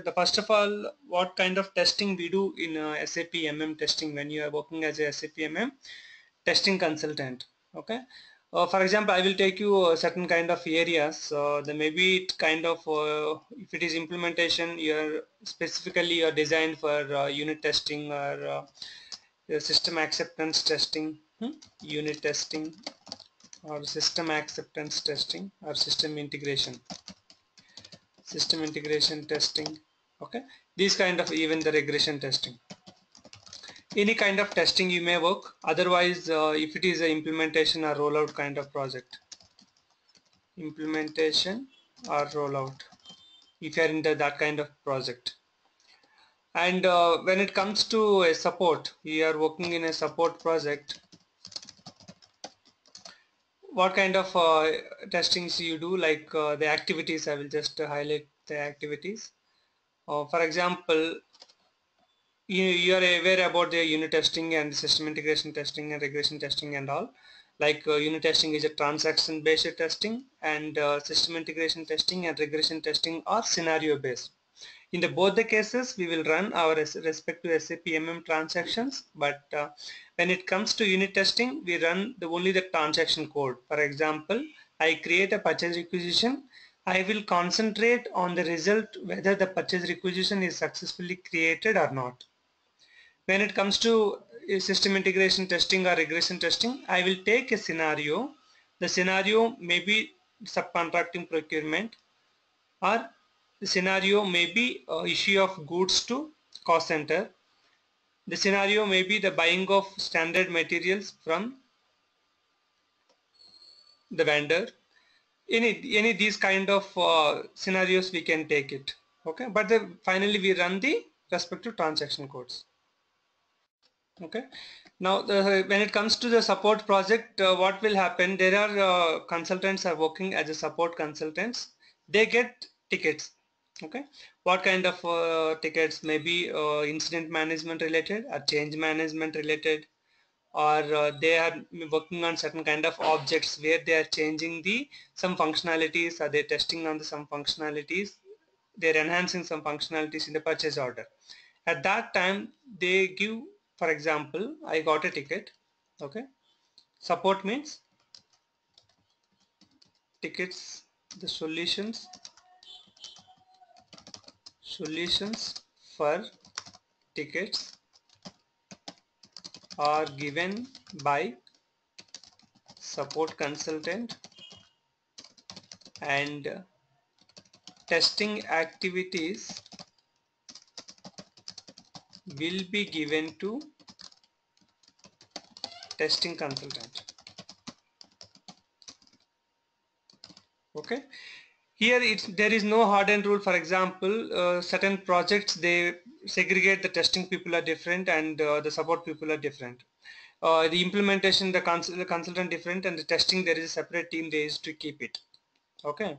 the first of all, what kind of testing we do in SAP MM testing when you are working as a SAP MM testing consultant. Okay. For example, I will take you certain kind of areas. Then maybe it kind of if it is implementation, you're designed for unit testing or system acceptance testing, unit testing, or system acceptance testing, or system integration testing. Okay, these kind of, even the regression testing, any kind of testing you may work. Otherwise, if it is a implementation or rollout kind of project, implementation or rollout, if you are into that kind of project. And when it comes to a support, you are working in a support project, what kind of testings you do, like the activities. I will just highlight the activities. For example, you are aware about the unit testing and system integration testing and regression testing and all. Like unit testing is a transaction based testing, and system integration testing and regression testing are scenario based. In the both the cases, we will run our respective SAP MM transactions, but when it comes to unit testing, we run only the transaction code. For example, I create a purchase requisition. I will concentrate on the result, whether the purchase requisition is successfully created or not. When it comes to system integration testing or regression testing, I will take a scenario. The scenario may be subcontracting procurement, or the scenario may be issue of goods to cost center. The scenario may be the buying of standard materials from the vendor. Any these kind of scenarios we can take it. Okay, but finally we run the respective transaction codes. Okay, now when it comes to the support project, what will happen, there are consultants are working as a support consultants. They get tickets. Okay, what kind of tickets? Maybe incident management related, or change management related, or they are working on certain kind of objects where they are changing the some functionalities, or they're testing on the some functionalities, they're enhancing some functionalities in the purchase order. At that time they give, for example, I got a ticket. Okay, support means tickets, the solutions for tickets are given by support consultant, and testing activities will be given to testing consultant. Okay, here there is no hard and rule. For example, certain projects, they segregate, the testing people are different and the support people are different. The implementation, the consultant different, and the testing, there is a separate team they used to keep it. Okay,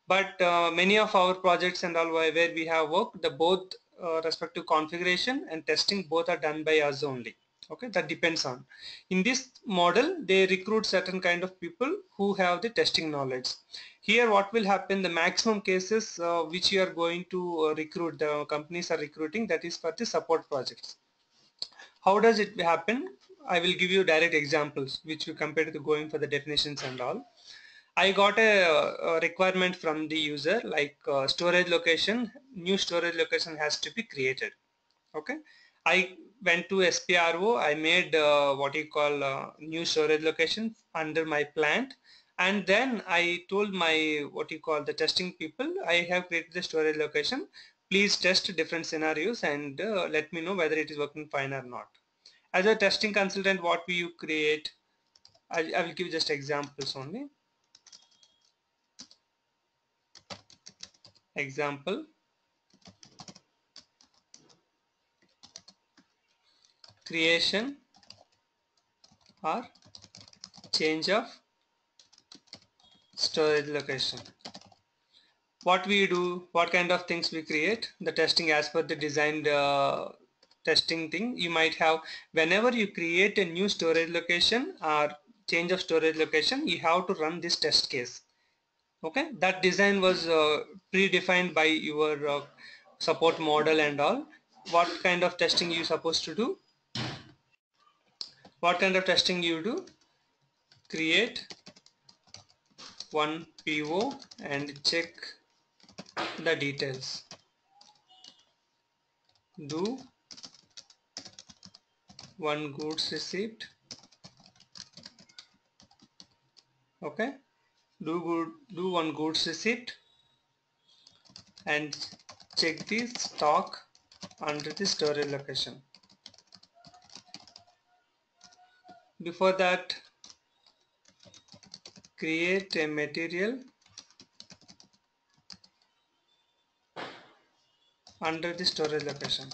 but many of our projects and all where we have worked, the both respective configuration and testing both are done by us only. Okay, that depends on. In this model, they recruit certain kind of people who have the testing knowledge. Here what will happen, the maximum cases which you are going to recruit, the companies are recruiting, that is for the support projects. How does it happen? I will give you direct examples which you compare to going for the definitions and all. I got a requirement from the user, like storage location, new storage location has to be created. Okay, I went to SPRO, I made what you call new storage location under my plant, and then I told my what you call the testing people, I have created the storage location, please test different scenarios and let me know whether it is working fine or not. As a testing consultant, what will you create? I will give just examples only. Example, creation or change of storage location. What we do, what kind of things we create, the testing as per the designed testing thing. You might have, whenever you create a new storage location or change of storage location, you have to run this test case. Okay, that design was predefined by your support model and all, what kind of testing you supposed to do? What kind of testing you do? Create one PO and check the details. Do one goods receipt. Okay, do one goods receipt and check the stock under the storage location. Before that, create a material under the storage location.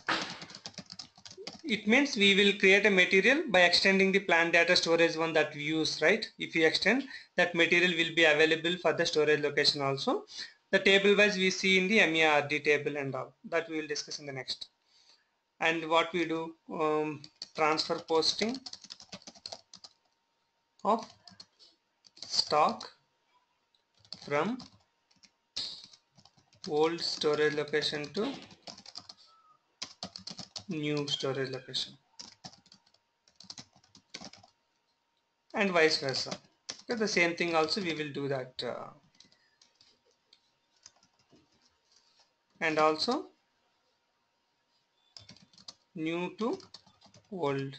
It means we will create a material by extending the plant data storage one that we use, right? If we extend, that material will be available for the storage location also. The table wise we see in the MERD table and all that we will discuss in the next. And what we do, transfer posting of stock from old storage location to new storage location, and vice versa. Okay, the same thing also we will do that, and also new to old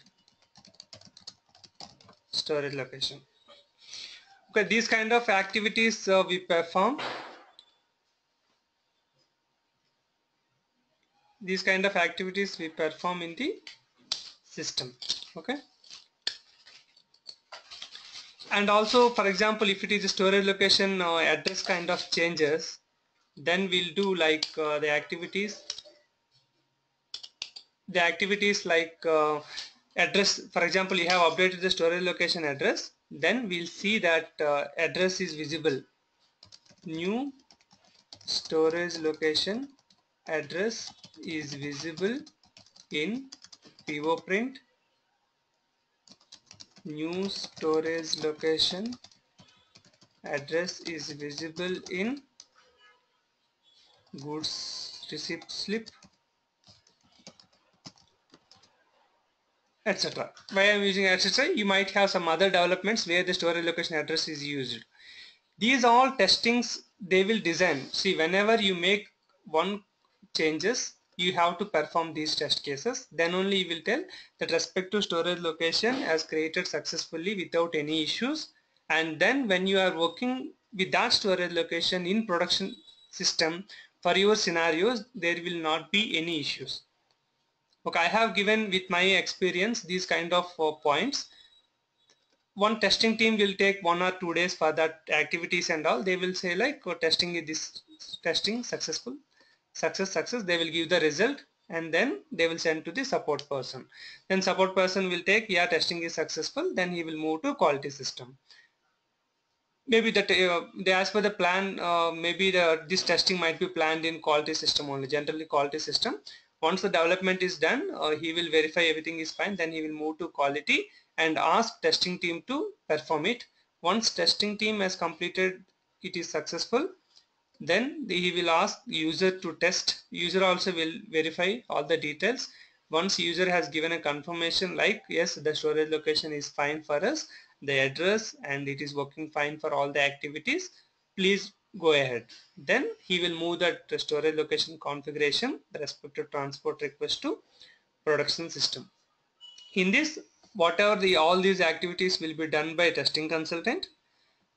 storage location. Okay, these kind of activities we perform. These kind of activities we perform in the system. Okay. And also, for example, if it is a storage location address kind of changes, then we'll do like the activities like address. For example, you have updated the storage location address, then we'll see that address is visible. New storage location address is visible in PO print. New storage location address is visible in goods receipt slip, etc. Why I am using etc. You might have some other developments where the storage location address is used. These all testings they will design. See, whenever you make one changes, you have to perform these test cases. Then only you will tell that respective storage location has created successfully without any issues. And then when you are working with that storage location in production system for your scenarios, there will not be any issues. Okay, I have given with my experience these kind of points. One testing team will take 1 or 2 days for that activities and all. They will say like testing is this, testing successful, success, they will give the result and then they will send to the support person. Then support person will take, yeah, testing is successful, then he will move to quality system. Maybe that they as per the plan, maybe this testing might be planned in quality system only, generally quality system. Once the development is done, he will verify everything is fine, then he will move to quality and ask testing team to perform it. Once testing team has completed it is successful, then he will ask user to test. User also will verify all the details. Once user has given a confirmation like yes, the storage location is fine for us, the address, and it is working fine for all the activities, please go ahead. Then he will move that storage location configuration, the respective transport request to production system. In this, whatever all these activities will be done by testing consultant,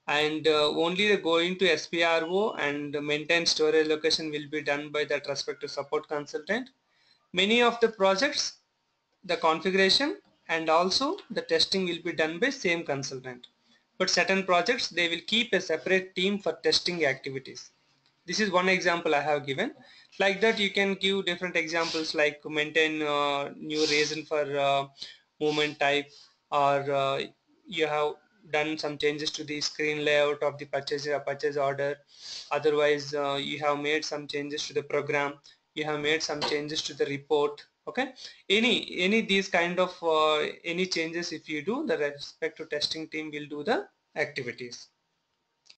and only the going to SPRO and maintain storage location will be done by that respective support consultant. Many of the projects, the configuration and also the testing will be done by same consultant, but certain projects they will keep a separate team for testing activities. This is one example I have given. Like that you can give different examples like maintain new reason for movement type, or you have done some changes to the screen layout of the purchase order. Otherwise you have made some changes to the program, you have made some changes to the report. Okay, any these kind of any changes if you do, the respective testing team will do the activities.